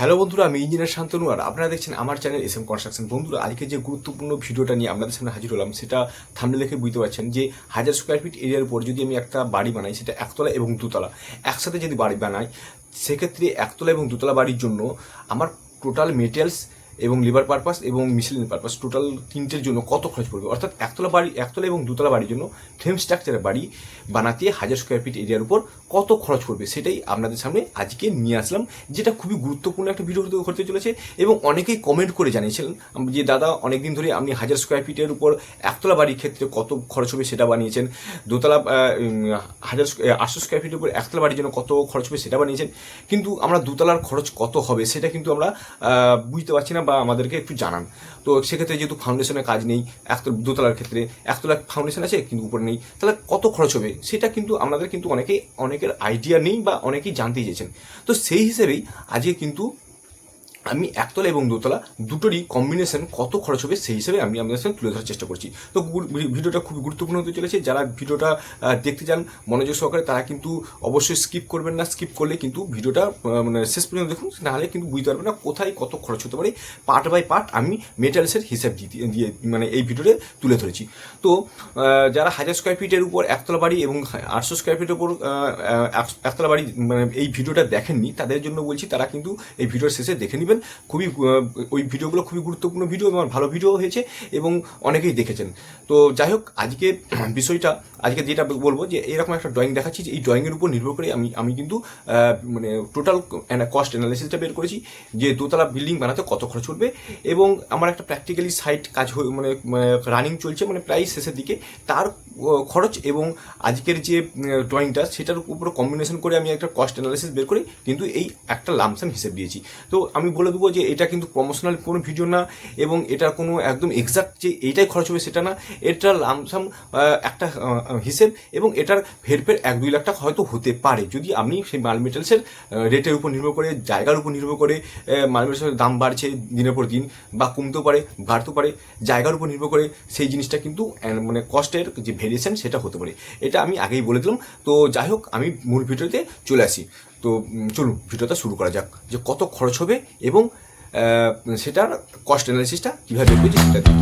Hello বন্ধুরা, আমি engineer Shantanu আর আপনারা দেখছেন আমার চ্যানেল এস এম কনস্ট্রাকশন। বন্ধুরা, আজকে যে গুরুত্বপূর্ণ ভিডিওটা নিয়ে আপনাদের সামনে হাজির হলাম, সেটা থাম্বনেল দেখে বুঝতে পারছেন যে 1000 স্কোয়ার ফিট এরিয়ার উপর যদি আমি একটা বাড়ি বানাই, সেটা একতলা এবং দুতলা একসাথে যদি বাড়ি বানাই, সেক্ষেত্রে একতলা এবং দুতলা বাড়ির জন্য আমার টোটাল মেটেরিয়ালস এবং লেবার পারপাস এবং মিসেলিন পারপাস টোটাল তিনটের জন্য কত খরচ পড়বে, অর্থাৎ একতলা এবং দুতলা বাড়ির জন্য ফ্রেম স্ট্রাকচারের বাড়ি বানাতে 1000 স্কোয়ার ফিট এরিয়ার উপর কত খরচ পড়বে সেটাই আপনাদের সামনে আজকে নিয়ে আসলাম, যেটা খুবই গুরুত্বপূর্ণ একটা ভিডিও হতে চলেছে। এবং অনেকেই কমেন্ট করে জানিয়েছিলেন যে দাদা, অনেকদিন ধরে আপনি 1000 স্কোয়ার ফিটের উপর একতলা বাড়ির ক্ষেত্রে কত খরচ হবে সেটা বানিয়েছেন, দোতলা 800 স্কোয়ার ফিটের উপর একতলা বাড়ির জন্য কত খরচ হবে সেটা বানিয়েছেন, কিন্তু আমরা দুতলার খরচ কত হবে সেটা কিন্তু আমরা বুঝতে পারছি না, বা আমাদেরকে একটু জানান। তো সেক্ষেত্রে যেহেতু ফাউন্ডেশনের কাজ নেই, দোতলার ক্ষেত্রে একতলা ফাউন্ডেশন আছে কিন্তু উপরে নেই, তাহলে কত খরচ হবে সেটা কিন্তু আমাদের কিন্তু অনেকের আইডিয়া নেই বা অনেকেই জানতে চেয়েছেন। তো সেই হিসেবেই আজকে কিন্তু আমি একতলা এবং দোতলা দুটোরই কম্বিনেশন কত খরচ হবে সেই হিসেবে আমি আপনাদের সাথে তুলে ধরার চেষ্টা করছি। তো ভিডিওটা খুবই গুরুত্বপূর্ণ হতে চলেছে। যারা ভিডিওটা দেখতে চান মনোযোগ সহকারে, তারা কিন্তু অবশ্যই স্কিপ করবেন না। স্কিপ করলে কিন্তু ভিডিওটা মানে শেষ পর্যন্ত দেখুন, নাহলে কিন্তু বুঝতে পারবেন না কোথায় কত খরচ হতে পারে। পার্ট বাই পার্ট আমি মেটেরিয়ালসের হিসাব দিয়ে মানে এই ভিডিওতে তুলে ধরেছি। তো যারা 1000 স্কোয়ার ফিটের উপর একতলা বাড়ি এবং 800 স্কোয়ার ফিটের উপর একতলা বাড়ি মানে এই ভিডিওটা দেখেননি, তাদের জন্য বলছি তারা কিন্তু এই ভিডিওর শেষে দেখে নেবেন। খুবই ওই ভিডিওগুলো খুবই গুরুত্বপূর্ণ ভিডিও এবং ভালো ভিডিও হয়েছে এবং অনেকেই দেখেছেন। তো যাই হোক, আজকে বিষয়টা আজকে যেটা বলবো যে এরকম একটা ড্রয়িং দেখাচ্ছি, যে এই ড্রয়িংয়ের উপর নির্ভর করে আমি কিন্তু মানে টোটাল কস্ট অ্যানালিসিসটা বের করেছি, যে দোতলা বিল্ডিং বানাতে কত খরচ পড়বে। এবং আমার একটা প্র্যাকটিক্যালি সাইট কাজ মানে রানিং চলছে, মানে প্রায় শেষের দিকে, তার খরচ এবং আজকের যে ড্রয়িংটা সেটার উপর কম্বিনেশন করে আমি একটা কস্ট অ্যানালিসিস বের করি, কিন্তু এই একটা লামসাম হিসেব দিয়েছি। তো আমি বলে দেবো যে এটা কিন্তু প্রমোশনাল কোনো ভিডিও না, এবং এটা কোনো একদম এক্সাক্ট যে এইটাই খরচ হবে সেটা না। এটা লামসাম একটা হিসেব, এবং এটার হেরফের 1-2 লাখ টাকা হয়তো হতে পারে, যদি আপনি সেই মাল মেটেরিয়ালসের রেটের উপর নির্ভর করে, জায়গার উপর নির্ভর করে, মাল মেটেরিয়ালসের দাম বাড়ছে দিনের পর দিন, বা কমতেও পারে বাড়তেও পারে, জায়গার উপর নির্ভর করে সেই জিনিসটা কিন্তু মানে কস্টের যে ভেরিয়েশন সেটা হতে পারে। এটা আমি আগেই বলে দিলাম। তো যাই হোক, আমি মূল ভিডিওতে চলে আসি। তো চলুন ভিডিওটা শুরু করা যাক, যে কত খরচ হবে এবং সেটার কস্ট অ্যানালিসিসটা কীভাবে বের করেছি সেটা দেখি।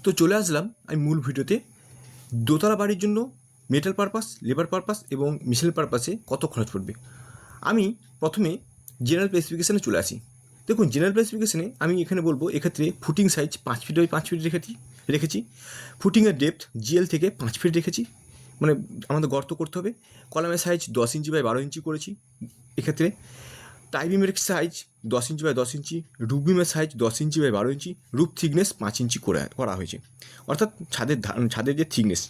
তো চলে আসলাম আমি মূল ভিডিওতে। দোতলা বাড়ির জন্য মেটাল পারপাস, লেবার পারপাস এবং মিশেল পারপাসে কত খরচ পড়বে। আমি প্রথমে জেনারেল স্পেসিফিকেশানে চলে আসি। দেখুন, জেনারেল স্পেসিফিকেশানে আমি এখানে বলবো, এক্ষেত্রে footing size 5 feet by 5 feet রেখেছি। ফুটিংয়ের ডেপথ জিএল থেকে 5 ফিট রেখেছি, মানে আমাদের গর্ত করতে হবে। কলামের সাইজ 10 ইঞ্চি বাই 12 ইঞ্চি করেছি এক্ষেত্রে। টাই বিমের size 10 inch by 10 inch, roof বিমের size 10 inch by 12 inch, roof thickness 5 inch করা হয়েছে, অর্থাৎ ছাদের যে থিকনেস।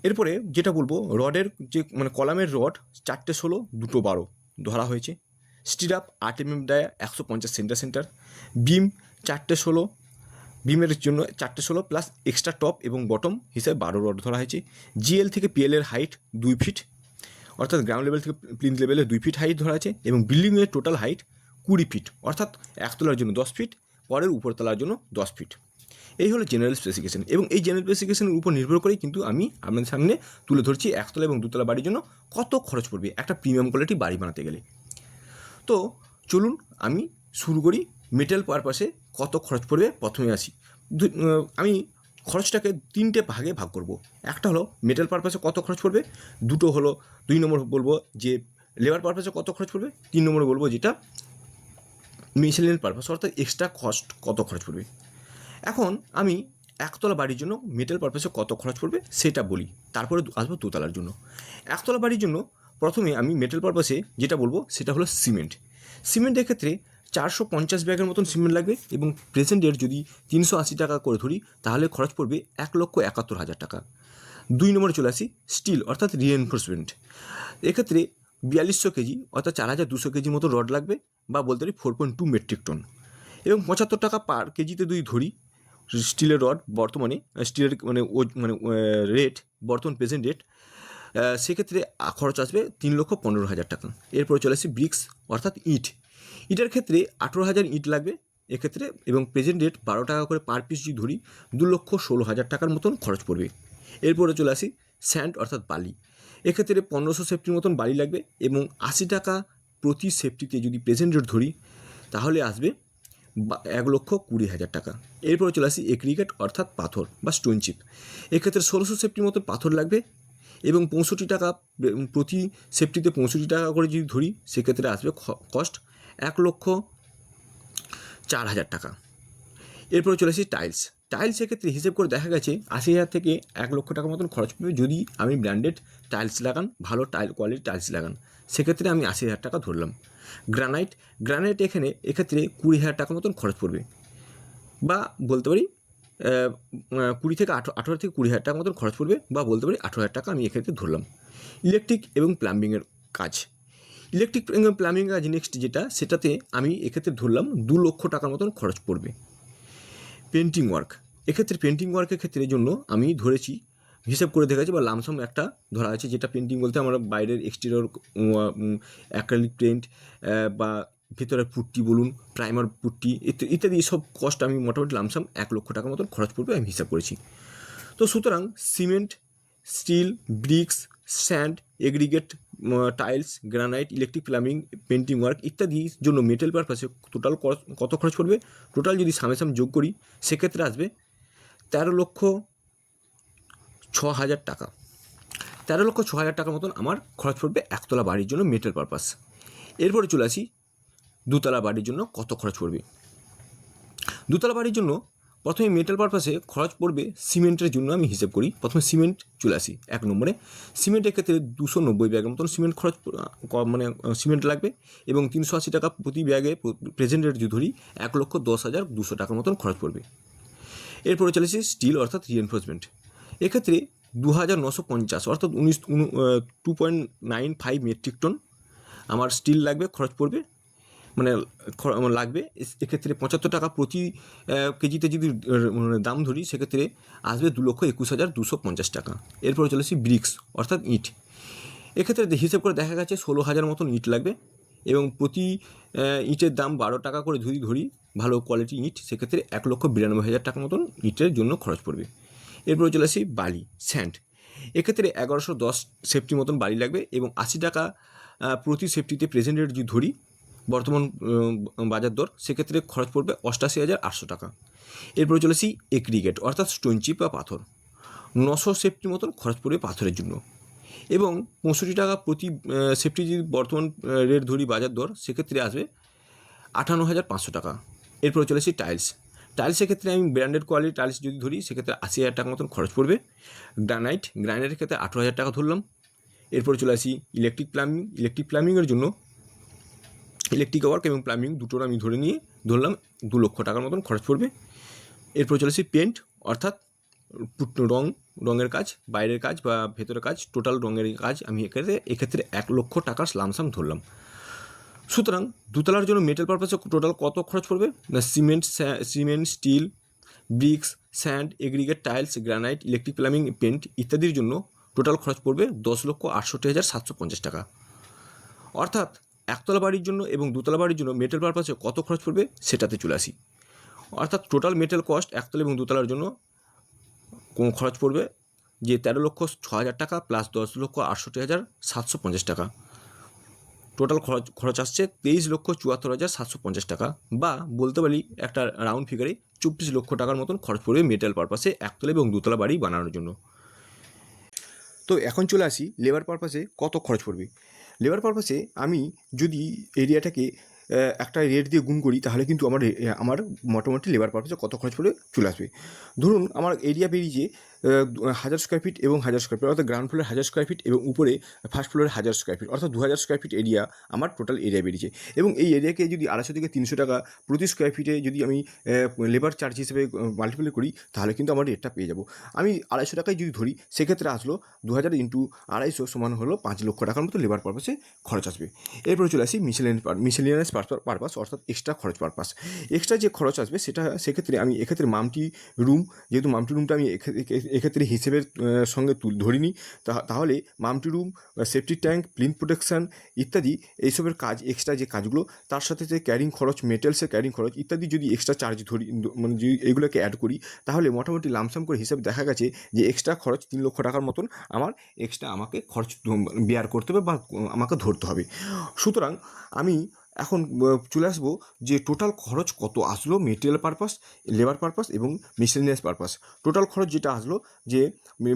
এরপরে যেটা বলবো, রডের যে মানে কলামের রড 4টে 16, 2টো 12 ধরা হয়েছে। Stirrup 8 mm dia 150 centre. Beam 4টে 16, বিমের জন্য 4টে 16 প্লাস এক্সট্রা টপ এবং বটম হিসেবে 12 রড ধরা হয়েছে। জিএল থেকে পিএলের হাইট 2 ফিট, অর্থাৎ গ্রাউন্ড লেভেল থেকে প্লিন্থ লেভেলে 2 ফিট হাইট ধরা আছে। এবং বিল্ডিংয়ের টোটাল হাইট 20 ফিট, অর্থাৎ একতলার জন্য 10 ফিট, পরের উপরতলার জন্য 10 ফিট। এই হলো জেনারেল স্পেসিফিকেশন, এবং এই জেনারেল স্পেসিফিকেশনের উপর নির্ভর করেই কিন্তু আমি আপনাদের সামনে তুলে ধরছি একতলা এবং দুতলা বাড়ির জন্য কত খরচ পড়বে একটা প্রিমিয়াম কোয়ালিটি বাড়ি বানাতে গেলে। তো চলুন আমি শুরু করি। মেটাল পারপাসে কত খরচ পড়বে প্রথমে আসি। আমি খরচটাকে 3টে ভাগে ভাগ করব। একটা হলো মেটাল পারপাসে কত খরচ পড়বে, দুটো হলো 2 নম্বর বলবো যে লেবার পারপাসে কত খরচ পড়বে, 3 নম্বরে বলবো যেটা মিসেলিনিয়াস পারপাস, অর্থাৎ এক্সট্রা কস্ট কত খরচ পড়বে। এখন আমি একতলা বাড়ির জন্য মেটাল পারপাসে কত খরচ পড়বে সেটা বলি, তারপরে আসবো দোতলার জন্য। একতলা বাড়ির জন্য প্রথমে আমি মেটাল পারপাসে যেটা বলবো সেটা হলো সিমেন্ট। সিমেন্টের ক্ষেত্রে 450 ব্যাগের মতন সিমেন্ট লাগবে, এবং প্রেজেন্ট রেট যদি 380 টাকা করে ধরি, তাহলে খরচ পড়বে 1,71,000 টাকা। 2 নম্বরে চলে আসি স্টিল, অর্থাৎ রিএনফোর্সমেন্ট। এক্ষেত্রে 4200 কেজি, অর্থাৎ 4200 কেজির মতো রড লাগবে, বা বলতে পারি 4.2 মেট্রিক টন। এবং 75 টাকা পার কেজিতে যদি ধরি স্টিলের রড, বর্তমানে স্টিলের রেট বর্তমান প্রেজেন্ট রেট, সেক্ষেত্রে খরচ আসবে 3,15,000 টাকা। এরপরে চলে আসি ব্রিক্স, অর্থাৎ ইটের ক্ষেত্রে 18,000 ইট লাগবে এক্ষেত্রে, এবং প্রেজেন্ট রেট 12 টাকা করে পার পিস যদি ধরি 2,16,000 টাকার মতন খরচ পড়বে। এরপরে চলে আসি স্যান্ড অর্থাৎ বালি। এক্ষেত্রে 1500 সেফটির মতন বালি লাগবে এবং 80 টাকা প্রতি সেফটিতে যদি প্রেজেন্ট রেট ধরি তাহলে আসবে 1,20,000 টাকা। এরপরে চলে আসি এগ্রিগেট অর্থাৎ পাথর বা স্টোন চিপ। এক্ষেত্রে 1600 সেফটির মতো পাথর লাগবে এবং 65 টাকা প্রতি সেফটিতে 65 টাকা করে যদি ধরি সেক্ষেত্রে আসবে কস্ট 1,04,000 টাকা। এরপরে চলে আসি টাইলস। টাইলস এক্ষেত্রে হিসেব করে দেখা গেছে 80,000 থেকে 1,00,000 টাকার মতন খরচ পড়বে যদি আমি ব্র্যান্ডেড টাইলস লাগান, ভালো কোয়ালিটির টাইলস লাগান, সেক্ষেত্রে আমি 80,000 টাকা ধরলাম। গ্রানাইট এক্ষেত্রে 20,000 টাকার মতন খরচ পড়বে, বা বলতে পারি 20 থেকে 18 থেকে 20,000 টাকার মতন খরচ পড়বে, বা বলতে পারি 18,000 টাকা আমি এক্ষেত্রে ধরলাম। ইলেকট্রিক এবং প্লাম্বিংয়ের কাজ নেক্সট যেটা, সেটাতে আমি এক্ষেত্রে ধরলাম 2,00,000 টাকার মতন খরচ পড়বে। পেন্টিং ওয়ার্ক, এক্ষেত্রে পেন্টিং ওয়ার্কের ক্ষেত্রে জন্য আমি ধরেছি, হিসাব করে দেখাচ্ছি বা লামসাম একটা ধরা আছে, যেটা পেন্টিং বলতে আমরা বাইরের এক্সটেরিয়র অ্যাক্রিলিক পেন্ট বা ভেতরের পুট্টি বলুন, প্রাইমার পুট্টি ইত্যাদি সব কস্ট আমি মোটামুটি লামসাম 1,00,000 টাকার মতন খরচ পড়বে আমি হিসাব করেছি। তো সুতরাং cement, steel, bricks, sand, aggregate, tiles, granite, electric plumbing, painting work ইত্যাদির জন্য মেটেরিয়াল পারপাসে টোটাল কত খরচ পড়বে? টোটাল যদি সামেসাম যোগ করি সেক্ষেত্রে আসবে 13,06,000 টাকা। 13,06,000 টাকার মতন আমার খরচ পড়বে একতলা বাড়ির জন্য মেটেরিয়াল পারপাস। এরপরে চলে আসি দুতলা বাড়ির জন্য কত খরচ পড়বে। দুতলা বাড়ির জন্য প্রথমে মেটাল পারপাসে খরচ পড়বে সিমেন্টের জন্য আমি হিসেব করি। প্রথমে সিমেন্ট চলে আসি 1 নম্বরে। সিমেন্টের ক্ষেত্রে 290 ব্যাগের মতন সিমেন্ট খরচ সিমেন্ট লাগবে এবং 380 টাকা প্রতি ব্যাগে প্রেজেন্ট রেট যদি ধরি 1,10,200 টাকার মতন খরচ পড়বে। এরপরে চলে আসি স্টিল অর্থাৎ রিএনফোর্সমেন্ট। এক্ষেত্রে 2,950 অর্থাৎ 2.95 মেট্রিক টন আমার স্টিল লাগবে, খরচ পড়বে লাগবে। এক্ষেত্রে 75 টাকা প্রতি কেজিতে যদি দাম ধরি সেক্ষেত্রে আসবে 2,21,250 টাকা। এরপরে চলে আসি ব্রিক্স অর্থাৎ ইট। এক্ষেত্রে হিসেব করে দেখা গেছে 16,000 মতন ইট লাগবে এবং প্রতি ইটের দাম 12 টাকা করে যদি ধরি ভালো কোয়ালিটি ইট, সেক্ষেত্রে 1,92,000 টাকার মতন ইটের জন্য খরচ পড়বে। এরপরে চলে আসি বালি, স্যান্ড। এক্ষেত্রে 1,110 সেফটি মতন বালি লাগবে এবং 80 টাকা প্রতি সেফটিতে প্রেজেন্ট রেট যদি ধরি বর্তমান বাজার দর, সেক্ষেত্রে খরচ পড়বে 88,800 টাকা। এরপরে চলে আসি এগ্রিগেট অর্থাৎ স্টোন চিপ বা পাথর। 900 সেফটির মতন খরচ পড়বে পাথরের জন্য এবং 65 টাকা প্রতি সেফটি যদি বর্তমান রেট ধরি বাজার দর, সেক্ষেত্রে আসবে 58,500 টাকা। এরপরে চলে আসি টাইলসের ক্ষেত্রে আমি ব্র্যান্ডেড কোয়ালিটি টাইলস যদি ধরি সেক্ষেত্রে 80,000 টাকা মতন খরচ পড়বে। গ্রানাইটের ক্ষেত্রে 18,000 টাকা ধরলাম। এরপরে চলে আসি ইলেকট্রিক প্লাম্বিংয়ের জন্য ইলেকট্রিক ওয়ার্ক এবং প্লাম্বিং দুটোর আমি ধরলাম 2,00,000 টাকার মতন খরচ পড়বে। এরপর চলে আসি পেন্ট অর্থাৎ রঙের কাজ, বাইরের কাজ বা ভেতরের কাজ, টোটাল রঙের কাজ আমি এক্ষেত্রে 1,00,000 টাকার লামসাম ধরলাম। সুতরাং দুতলার জন্য মেটাল পারপাসে টোটাল কত খরচ পড়বে না, cement, steel, bricks, sand, aggregate, tiles, granite, electric plumbing, paint ইত্যাদির জন্য টোটাল খরচ পড়বে 10,68,750 টাকা। অর্থাৎ একতলা বাড়ির জন্য এবং দুতলা বাড়ির জন্য মেটাল পারপাসে কত খরচ পড়বে সেটাতে চলে আসি। অর্থাৎ টোটাল মেটাল কস্ট একতলা এবং দুতলার জন্য খরচ পড়বে যে 13,06,000 টাকা প্লাস 10,68,750 টাকা। টোটাল খরচ আসছে 23,74,750 টাকা, বা বলতে পারি একটা রাউন্ড ফিগারে 24 লক্ষ টাকার মতন খরচ পড়বে মেটাল পারপাসে একতলা এবং দুতলা বাড়ি বানানোর জন্য। তো এখন চলে আসি লেবার পারপাসে কত খরচ পড়বে। লেবার পারপাসে আমি যদি এরিয়াটাকে একটা রেট দিয়ে গুণ করি তাহলে কিন্তু আমার মোটামুটি লেবার পারপাসে কত খরচ পড়বে চলে আসবে। ধরুন আমার এরিয়া বেরিয়েছে 1,000 স্কোয়ার ফিট এবং 1,000 স্কোয়ার ফিট, অর্থাৎ গ্রাউন্ড ফ্লোরে 1,000 স্কোয়ার ফিট এবং উপরে ফার্স্ট ফ্লোরে 1,000 স্কোয়ার ফিট, অর্থাৎ 2,000 স্কোয়ার ফিট এরিয়া আমার টোটাল এরিয়া বেরিয়েছে। এবং এই এরিয়াকে যদি 250 থেকে 300 টাকা প্রতি স্কোয়ার ফিটে যদি আমি লেবার চার্জ হিসেবে মাল্টিপ্লাই করি তাহলে কিন্তু আমার রেটটা পেয়ে যাব। আমি 250 টাকায় যদি ধরি সেক্ষেত্রে আসলো 2,000 ইন্টু 250 সমান হলো 5 লক্ষ টাকার মতো লেবার পারপাসে খরচ আসবে। এরপরে চলে আসি মিসেলিনিয়াস পারপাস অর্থাৎ এক্সট্রা খরচ পারপাস। এক্সট্রা যে খরচ আসবে সেক্ষেত্রে আমি এক্ষেত্রে মাল্টি রুম, যেহেতু মাল্টি রুমটা আমি এক্ষেত্রে হিসেবের সঙ্গে ধরে নিই, তাহলে multi room, safety tank, plinth protection ইত্যাদি এইসবের কাজ, এক্সট্রা যে কাজগুলো, তার সাথে যে ক্যারিং খরচ, মেটেরিয়ালসের ক্যারিং খরচ ইত্যাদি যদি এক্সট্রা চার্জ ধরি, মানে যদি এগুলোকে অ্যাড করি, তাহলে মোটামুটি লামসাম করে হিসাব দেখা গেছে যে এক্সট্রা খরচ 3 লক্ষ টাকার মতন আমার এক্সট্রা আমাকে খরচ বেয়ার করতে হবে বা আমাকে ধরতে হবে। সুতরাং আমি এখন চলে আসবো যে টোটাল খরচ কত আসলো মেটেরিয়াল পারপাস, লেবার পারপাস এবং মিসেলিনিয়াস পারপাস। টোটাল খরচ যেটা আসলো, যে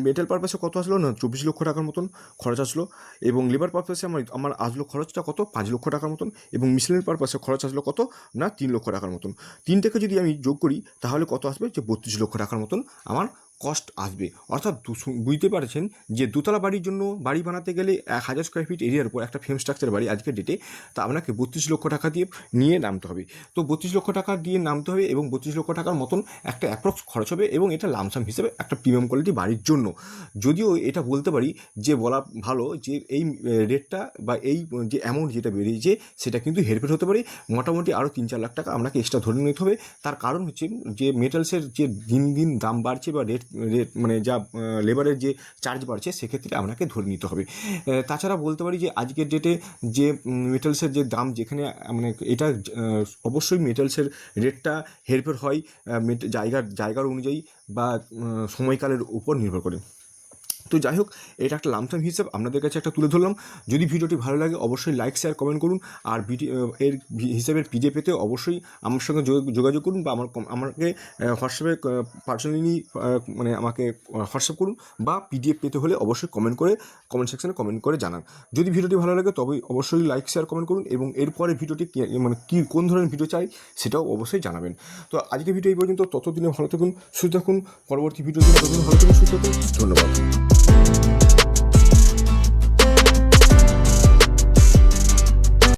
মেটেরিয়াল পারপাসে কত আসলো না 24 লক্ষ টাকার মতন খরচ আসলো, এবং লেবার পারপাসে আমার আসলো খরচটা কত 5 লক্ষ টাকার মতন, এবং মিসেলিনিয়াস পারপাসে খরচ আসলো কত না 3 লক্ষ টাকার মতন। তিনটাকে যদি আমি যোগ করি তাহলে কত আসবে, যে 32 লক্ষ টাকার মতন আমার কস্ট আসবে। অর্থাৎ বুঝতে পারছেন যে দোতলা বাড়ির জন্য বাড়ি বানাতে গেলে 1000 স্কোয়ার ফিট এরিয়ার উপর একটা ফ্রেম স্ট্রাকচার বাড়ি আজকের ডেটে তা আপনাকে 32 লক্ষ টাকা দিয়ে নিয়ে নামতে হবে। তো 32 লক্ষ টাকা দিয়ে নামতে হবে এবং 32 লক্ষ টাকার মতন একটা অ্যাপ্রক্স খরচ হবে, এবং এটা লামসাম হিসেবে একটা প্রিমিয়াম কোয়ালিটি বাড়ির জন্য। যদিও এটা বলতে পারি যে বলা ভালো যে এই রেটটা বা এই যে অ্যামাউন্ট যেটা বেরিয়েছে সেটা কিন্তু হেরফের হতে পারে, মোটামুটি আরও 3-4 লাখ টাকা আপনাকে এক্সট্রা ধরে নিতে হবে। তার কারণ হচ্ছে যে মেটালসের যে দিন দিন দাম বাড়ছে বা রেট মানে যা লেবারের যে চার্জ বাড়ছে, সেক্ষেত্রে আপনাকে ধরে নিতে হবে। তাছাড়া বলতে পারি যে আজকের ডেটে যে মেটালসের যে দাম, যেখানে মানে এটা অবশ্যই মেটালসের রেটটা হেরফের হয় জায়গার অনুযায়ী বা সময়কালের উপর নির্ভর করে। তো যাই হোক, এটা একটা লামসাম হিসাব আপনাদের কাছে একটা তুলে ধরলাম। যদি ভিডিওটি ভালো লাগে অবশ্যই লাইক, শেয়ার, কমেন্ট করুন। আর এর হিসাবের পিডিএফ পেতে অবশ্যই আমার সঙ্গে যোগাযোগ করুন, বা আমাকে হোয়াটসঅ্যাপে পার্সোনালি মানে আমাকে হোয়াটসঅ্যাপ করুন, বা পিডিএফ পেতে হলে অবশ্যই কমেন্ট সেকশনে কমেন্ট করে জানান। যদি ভিডিওটি ভালো লাগে তবে অবশ্যই লাইক, শেয়ার, কমেন্ট করুন, এবং এরপরে ভিডিওটি মানে কোন ধরনের ভিডিও চাই সেটাও অবশ্যই জানাবেন। তো আজকে ভিডিও এই পর্যন্ত, ততদিনে ভালো থাকুন, সুস্থ থাকুন। পরবর্তী ভিডিও ততদিন ভালো থাকুন, সুস্থ থাকুন। ধন্যবাদ।